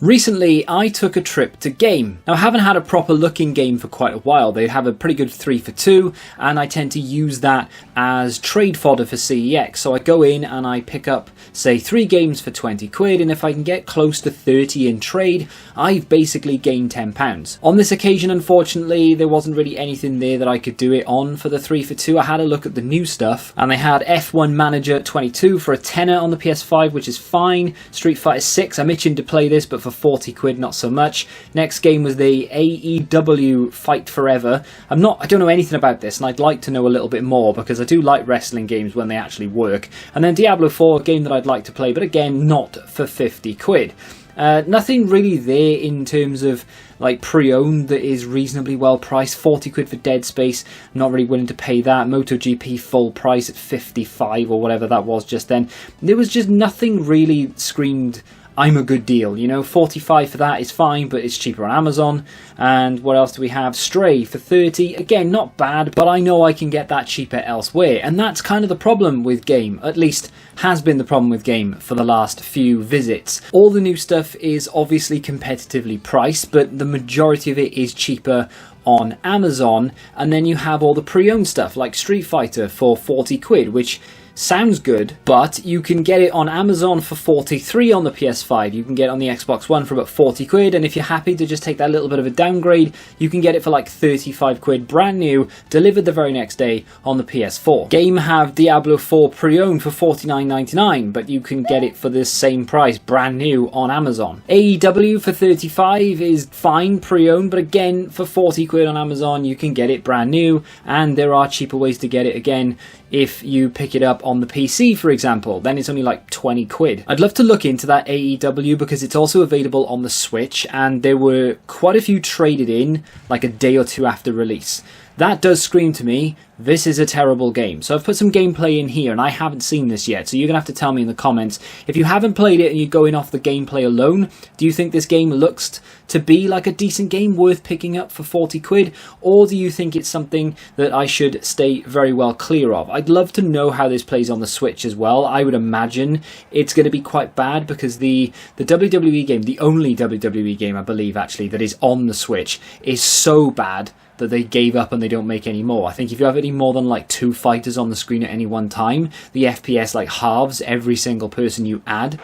Recently, I took a trip to Game. Now, I haven't had a proper look in Game for quite a while. They have a pretty good 3 for 2, and I tend to use that as trade fodder for CEX. So I go in and I pick up, say, 3 games for 20 quid, and if I can get close to 30 in trade, I've basically gained £10. On this occasion, unfortunately, there wasn't really anything there that I could do it on for the 3 for 2. I had a look at the new stuff, and they had F1 Manager 22 for a tenner on the PS5, which is fine. Street Fighter 6, I'm itching to play this, but for 40 quid, not so much. Next game was the AEW Fight Forever. I don't know anything about this, and I'd like to know a little bit more because I do like wrestling games when they actually work. And then Diablo 4, a game that I'd like to play, but again, not for 50 quid. Nothing really there in terms of like pre-owned that is reasonably well priced. 40 quid for Dead Space, not really willing to pay that. MotoGP full price at 55 or whatever that was just then. There was just nothing really screamed I'm a good deal, you know. 45 for that is fine, but it's cheaper on Amazon. And what else do we have? Stray for 30. Again, not bad, but I know I can get that cheaper elsewhere. And that's kind of the problem with Game, at least has been the problem with Game for the last few visits. All the new stuff is obviously competitively priced, but the majority of it is cheaper on Amazon. And then you have all the pre-owned stuff like Street Fighter for 40 quid, which sounds good, but you can get it on Amazon for 43 on the PS5. You can get it on the Xbox One for about 40 quid, and if you're happy to just take that little bit of a downgrade, you can get it for like 35 quid brand new, delivered the very next day on the PS4. Game have Diablo 4 pre-owned for $49.99, but you can get it for the same price brand new on Amazon. AEW for 35 is fine pre-owned, but again, for 40 quid on Amazon, you can get it brand new, and there are cheaper ways to get it again. If you pick it up on the PC, for example, then it's only like 20 quid. I'd love to look into that AEW because it's also available on the Switch, and there were quite a few traded in like a day or two after release. That does scream to me, this is a terrible game. So I've put some gameplay in here, and I haven't seen this yet, so you're going to have to tell me in the comments. If you haven't played it and you're going off the gameplay alone, do you think this game looks to be like a decent game worth picking up for 40 quid? Or do you think it's something that I should stay very well clear of? I'd love to know how this plays on the Switch as well. I would imagine it's going to be quite bad because the WWE game, the only WWE game I believe actually that is on the Switch, is so bad that they gave up and they don't make any more. I think if you have any more than like 2 fighters on the screen at any one time, the FPS like halves every single person you add.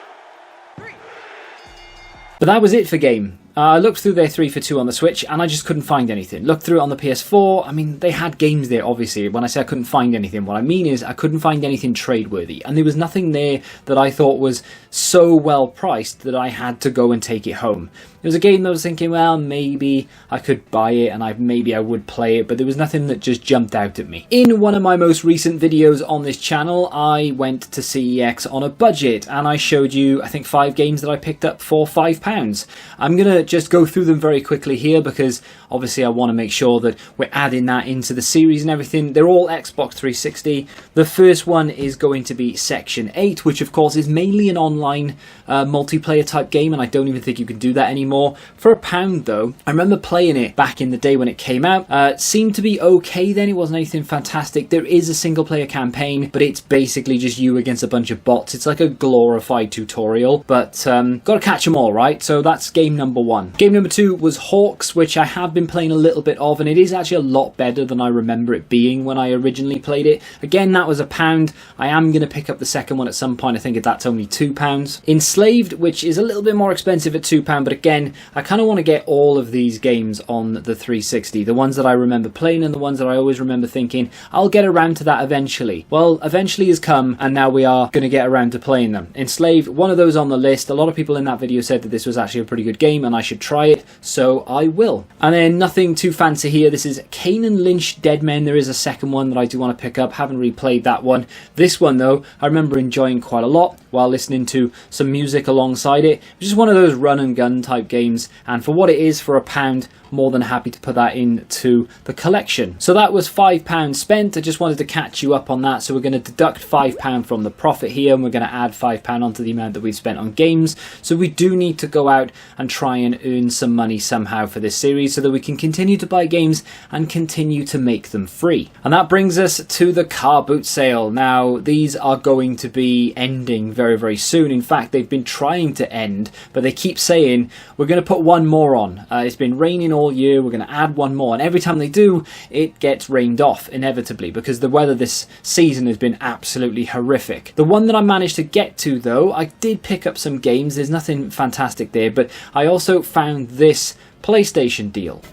But that was it for Game. I looked through their 3 for 2 on the Switch and I just couldn't find anything. Looked through it on the PS4, I mean, they had games there, obviously. When I say I couldn't find anything, what I mean is I couldn't find anything trade-worthy. And there was nothing there that I thought was so well priced that I had to go and take it home. It was a game that I was thinking, well, maybe I could buy it and maybe I would play it, but there was nothing that just jumped out at me. In one of my most recent videos on this channel, I went to CEX on a budget and I showed you, I think, 5 games that I picked up for £5. I'm going to just go through them very quickly here because obviously I want to make sure that we're adding that into the series and everything. They're all Xbox 360. The first one is going to be Section 8, which of course is mainly an online multiplayer type game, and I don't even think you can do that anymore. For £1 though, I remember playing it back in the day when it came out. It seemed to be okay then, it wasn't anything fantastic. There is a single player campaign, but it's basically just you against a bunch of bots. It's like a glorified tutorial, but gotta catch them all, right? So that's game number 1. Game number 2 was Hawks, which I have been playing a little bit of, and it is actually a lot better than I remember it being when I originally played it. Again, that was £1. I am going to pick up the second one at some point. I think that's only £2. Enslaved, which is a little bit more expensive at £2, but again, I kind of want to get all of these games on the 360. The ones that I remember playing and the ones that I always remember thinking, I'll get around to that eventually. Well, eventually has come, and now we are going to get around to playing them. Enslaved, one of those on the list. A lot of people in that video said that this was actually a pretty good game and I should try it, so I will. And then nothing too fancy here. This is Kane and Lynch Dead Men. There is a second one that I do want to pick up. Haven't replayed that one. This one though, I remember enjoying quite a lot while listening to some music alongside it. It's just one of those run and gun type games, and for what it is, for £1, more than happy to put that into the collection. So that was £5 spent. I just wanted to catch you up on that. So we're going to deduct £5 from the profit here, and we're going to add £5 onto the amount that we've spent on games. So we do need to go out and try and earn some money somehow for this series so that we can continue to buy games and continue to make them free. And that brings us to the car boot sale. Now, these are going to be ending very, very soon. In fact, they've been trying to end, but they keep saying, we're going to put one more on. It's been raining all year, we're going to add one more. And every time they do, it gets rained off, inevitably, because the weather this season has been absolutely horrific. The one that I managed to get to, though, I did pick up some games. There's nothing fantastic there, but I also found this PlayStation deal.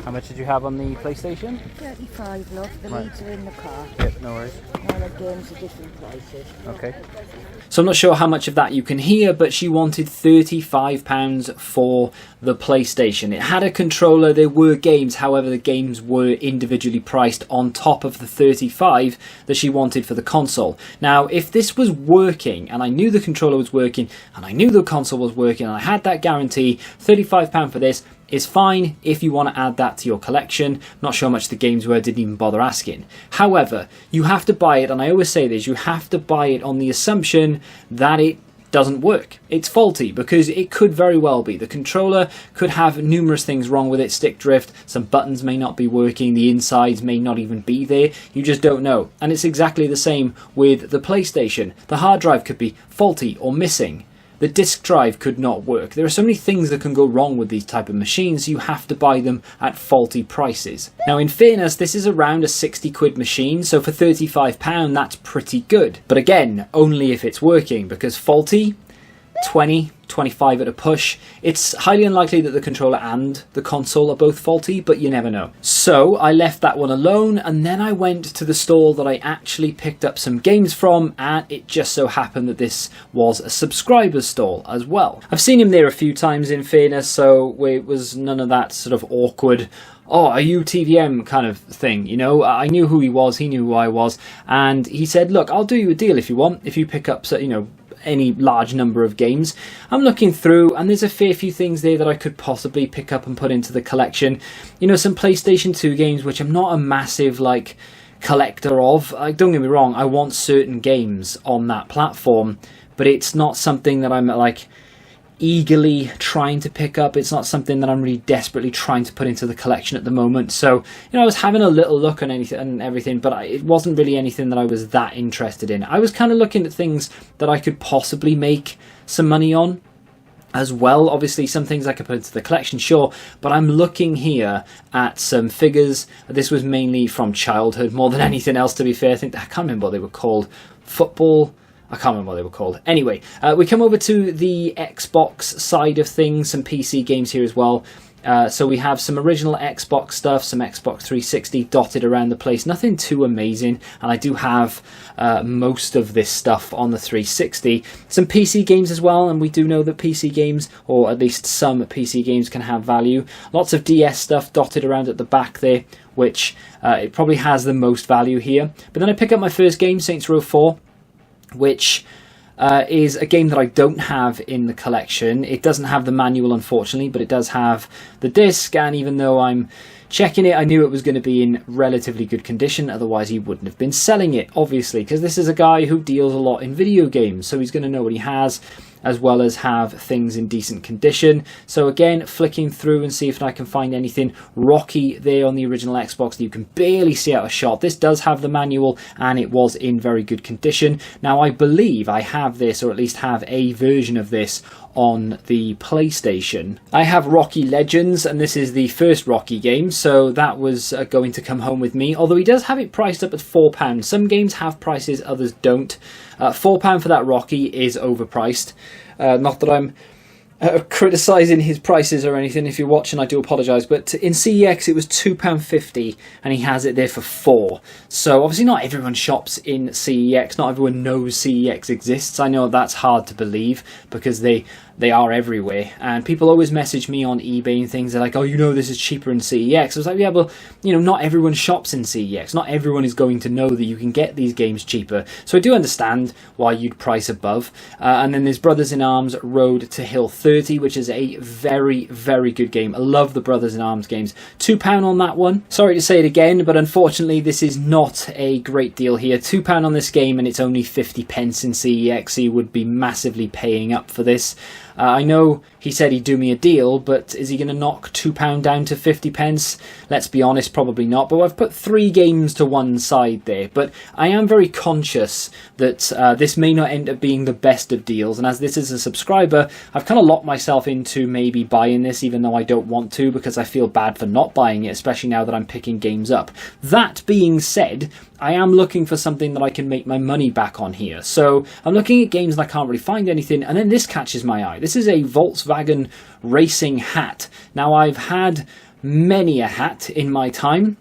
How much did you have on the PlayStation? 35, love. The leads are in the car. Yep, no worries. All the games are different prices. Okay. So I'm not sure how much of that you can hear, but she wanted £35 for the PlayStation. It had a controller, there were games, however the games were individually priced on top of the $35 that she wanted for the console. Now, if this was working, and I knew the controller was working, and I knew the console was working, and I had that guarantee, £35 for this is fine if you want to add that to your collection. Not sure how much the games were, didn't even bother asking. However, you have to buy it, and I always say this, you have to buy it on the assumption that it doesn't work. It's faulty, because it could very well be. The controller could have numerous things wrong with it, stick drift, some buttons may not be working, the insides may not even be there, you just don't know. And it's exactly the same with the PlayStation. The hard drive could be faulty or missing. The disk drive could not work. There are so many things that can go wrong with these type of machines, you have to buy them at faulty prices. Now, in fairness, this is around a 60 quid machine, so for £35 that's pretty good. But again, only if it's working, because faulty, 20, 25 at a push. It's highly unlikely that the controller and the console are both faulty, but you never know. So I left that one alone, and then I went to the store that I actually picked up some games from, and it just so happened that this was a subscriber's stall as well. I've seen him there a few times, in fairness, so it was none of that sort of awkward, oh, are you TVM kind of thing, you know? I knew who he was, he knew who I was, and he said, look, I'll do you a deal if you want, if you pick up, you know, any large number of games. I'm looking through, and there's a fair few things there that I could possibly pick up and put into the collection. You know, some PlayStation 2 games, which I'm not a massive, like, collector of. Don't get me wrong, I want certain games on that platform, but it's not something that I'm, like, eagerly trying to pick up. It's not something that I'm really desperately trying to put into the collection at the moment. So, you know, I was having a little look on anything and everything, but it wasn't really anything that I was that interested in. I was kind of looking at things that I could possibly make some money on as well. Obviously, some things I could put into the collection, sure, but I'm looking here at some figures. This was mainly from childhood more than anything else, to be fair. I can't remember what they were called. Football, I can't remember what they were called. Anyway, we come over to the Xbox side of things, some PC games here as well. So we have some original Xbox stuff, some Xbox 360 dotted around the place. Nothing too amazing, and I do have most of this stuff on the 360. Some PC games as well, and we do know that PC games, or at least some PC games, can have value. Lots of DS stuff dotted around at the back there, which it probably has the most value here. But then I pick up my first game, Saints Row 4, which is a game that I don't have in the collection. It doesn't have the manual, unfortunately, but it does have the disc, and even though I'm checking it, I knew it was going to be in relatively good condition, otherwise he wouldn't have been selling it, obviously, because this is a guy who deals a lot in video games, so he's going to know what he has, as well as have things in decent condition. So again, flicking through and see if I can find anything rocky there on the original Xbox that you can barely see out a shot. This does have the manual, and it was in very good condition. Now, I believe I have this, or at least have a version of this, on the PlayStation. I have Rocky Legends, and this is the first Rocky game, so that was going to come home with me, although he does have it priced up at £4. Some games have prices, others don't. £4 for that Rocky is overpriced. Not that I'm criticising his prices or anything. If you're watching, I do apologise, but in CEX it was £2.50 and he has it there for £4. So obviously not everyone shops in CEX, not everyone knows CEX exists. I know that's hard to believe because they are everywhere, and people always message me on eBay and things. They're like, oh, you know, this is cheaper in CEX. I was like, yeah, well, you know, not everyone shops in CEX. Not everyone is going to know that you can get these games cheaper. So I do understand why you'd price above. And then there's Brothers in Arms Road to Hill 30, which is a very, very good game. I love the Brothers in Arms games. £2 on that one. Sorry to say it again, but unfortunately this is not a great deal here. £2 on this game, and it's only 50p in CEX, so you would be massively paying up for this. I know he said he'd do me a deal, but is he going to knock £2 down to 50 pence? Let's be honest, probably not. But I've put 3 games to one side there. But I am very conscious that this may not end up being the best of deals. And as this is a subscriber, I've kind of locked myself into maybe buying this, even though I don't want to, because I feel bad for not buying it, especially now that I'm picking games up. That being said, I am looking for something that I can make my money back on here. So I'm looking at games and I can't really find anything, and then this catches my eye. This is a Volkswagen racing hat. Now, I've had many a hat in my time,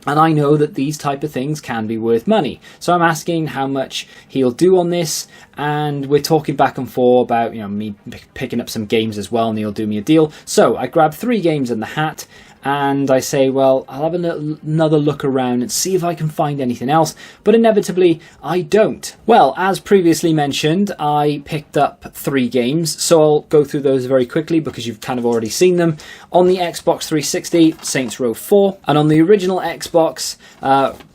and I know that these type of things can be worth money. So I'm asking how much he'll do on this, and we're talking back and forth about, me picking up some games as well, and he'll do me a deal. So I grab 3 games in the hat, and I say, well, I'll have another look around and see if I can find anything else, but inevitably I don't. Well, as previously mentioned, I picked up 3 games, so I'll go through those very quickly because you've kind of already seen them. On the Xbox 360, Saints Row 4, and on the original Xbox,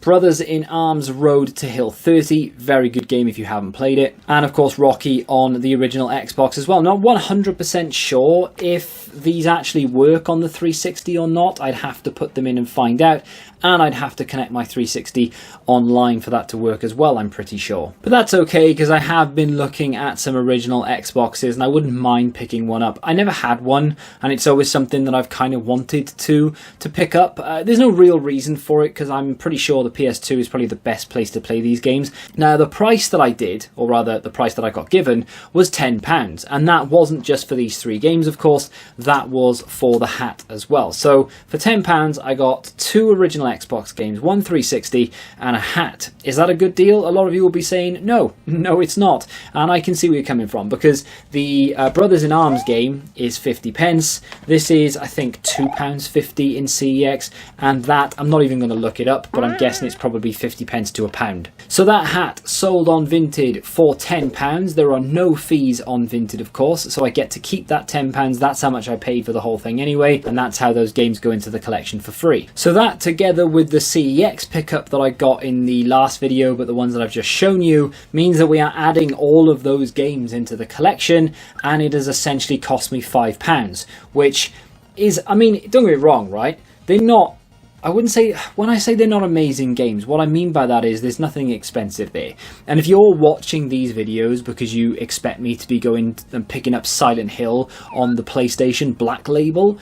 Brothers in Arms Road to Hill 30, very good game if you haven't played it, and of course Rocky on the original Xbox as well. Not 100% sure if these actually work on the 360 or not. I'd have to put them in and find out, and I'd have to connect my 360 online for that to work as well, I'm pretty sure. But that's okay, because I have been looking at some original Xboxes and I wouldn't mind picking one up. I never had one, and it's always something that I've kind of wanted to pick up. There's no real reason for it, because I'm pretty sure the PS2 is probably the best place to play these games. Now, the price that I did, or rather the price that I got given, was £10, and that wasn't just for these 3 games, of course, that was for the hat as well. So for £10 I got 2 original Xbox games, 1 360 and a hat. Is that a good deal? A lot of you will be saying no it's not, and I can see where you're coming from, because the Brothers in Arms game is 50 pence. This is, I think, £2.50 in CEX, and that, I'm not even going to look it up, but I'm guessing it's probably 50 pence to £1. So that hat sold on Vinted for £10. There are no fees on Vinted, of course, so I get to keep that £10. That's how much I paid for the whole thing anyway, and that's how those games go into the collection for free. So that, together with the CEX pickup that I got in the last video, but the ones that I've just shown you, means that we are adding all of those games into the collection, and it has essentially cost me £5, which is, I mean, don't get me wrong, right? They're not, I wouldn't say, when I say they're not amazing games, what I mean by that is there's nothing expensive there. And if you're watching these videos because you expect me to be going and picking up Silent Hill on the PlayStation Black Label,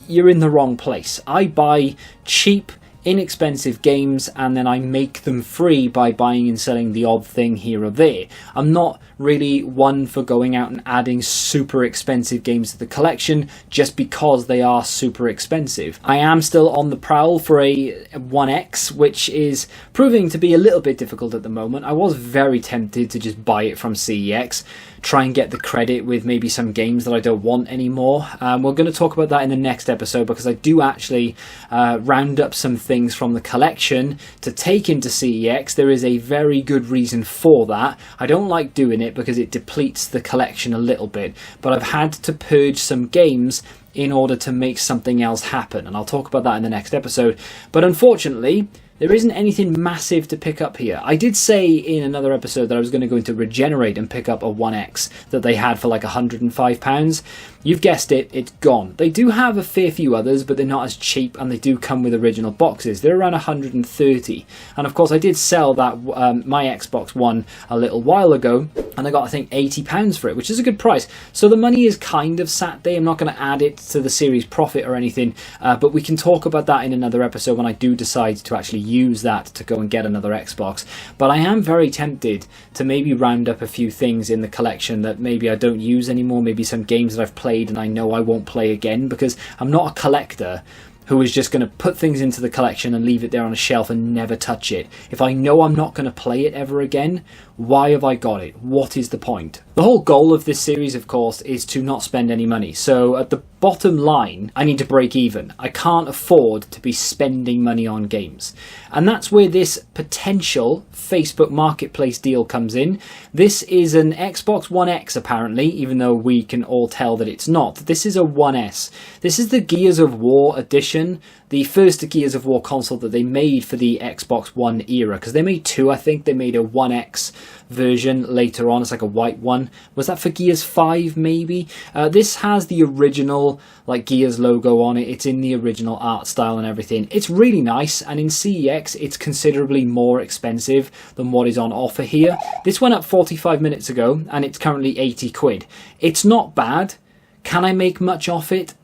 you're in the wrong place. I buy cheap, inexpensive games, and then I make them free by buying and selling the odd thing here or there. I'm not really one for going out and adding super expensive games to the collection just because they are super expensive. I am still on the prowl for a 1X, which is proving to be a little bit difficult at the moment. I was very tempted to just buy it from CEX, try and get the credit with maybe some games that I don't want anymore. We're going to talk about that in the next episode, because I do actually round up some things from the collection to take into CEX. There is a very good reason for that. I don't like doing it because it depletes the collection a little bit, but I've had to purge some games in order to make something else happen, and I'll talk about that in the next episode. But unfortunately, there isn't anything massive to pick up here. I did say in another episode that I was going to go into Regenerate and pick up a 1X that they had for like £105. You've guessed it, it's gone. They do have a fair few others, but they're not as cheap, and they do come with original boxes. They're around 130. And of course, I did sell that my Xbox One a little while ago, and I got, I think, £80 for it, which is a good price. So the money is kind of sat there. I'm not going to add it to the series profit or anything, but we can talk about that in another episode when I do decide to actually use that to go and get another Xbox. But I am very tempted to maybe round up a few things in the collection that maybe I don't use anymore, maybe some games that I've played and I know I won't play again, because I'm not a collector who is just going to put things into the collection and leave it there on a shelf and never touch it. If I know I'm not going to play it ever again, why have I got it? What is the point? The whole goal of this series, of course, is to not spend any money. So at the bottom line, I need to break even. I can't afford to be spending money on games. And that's where this potential Facebook Marketplace deal comes in. This is an Xbox One X, apparently, even though we can all tell that it's not. This is a 1S. This is the Gears of War edition, the first Gears of War console that they made for the Xbox One era, because they made 2, I think. They made a 1X version later on. It's like a white one. Was that for Gears 5 maybe? This has the original like Gears logo on it. It's in the original art style and everything. It's really nice, and in CEX it's considerably more expensive than what is on offer here. This went up 45 minutes ago and it's currently 80 quid. It's not bad. Can I make much off it?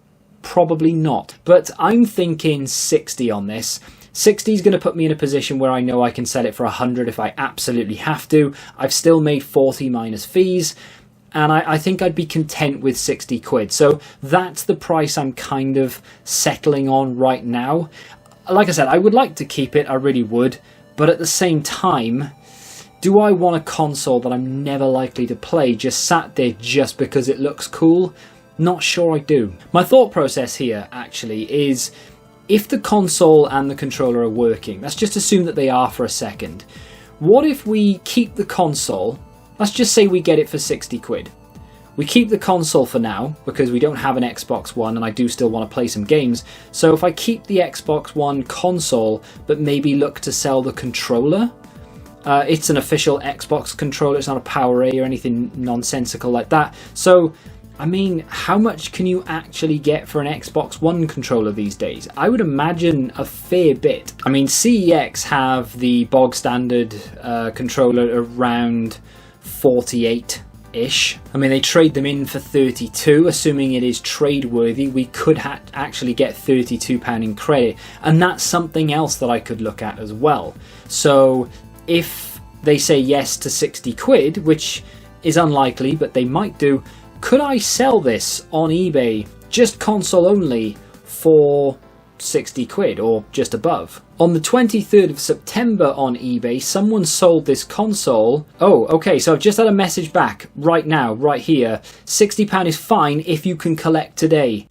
Probably not, but I'm thinking 60 on this. 60 is going to put me in a position where I know I can sell it for 100 if I absolutely have to. I've still made 40 minus fees, and I think I'd be content with 60 quid. So that's the price I'm kind of settling on right now. Like I said, I would like to keep it, I really would, but at the same time, do I want a console that I'm never likely to play just sat there just because it looks cool? Not sure I do. My thought process here actually is, if the console and the controller are working, let's just assume that they are for a second. What if we keep the console? Let's just say we get it for 60 quid. We keep the console for now because we don't have an Xbox One and I do still want to play some games. So if I keep the Xbox One console but maybe look to sell the controller, it's an official Xbox controller, it's not a PowerA or anything nonsensical like that. So I mean, how much can you actually get for an Xbox One controller these days? I would imagine a fair bit. I mean, CEX have the bog standard controller around 48-ish. I mean, they trade them in for 32, assuming it is trade worthy. We could actually get £32 in credit, and that's something else that I could look at as well. So if they say yes to 60 quid, which is unlikely, but they might do, could I sell this on eBay, just console only, for 60 quid or just above? On the 23rd of September on eBay, someone sold this console. Oh, okay, so I've just had a message back right now, right here. £60 is fine if you can collect today.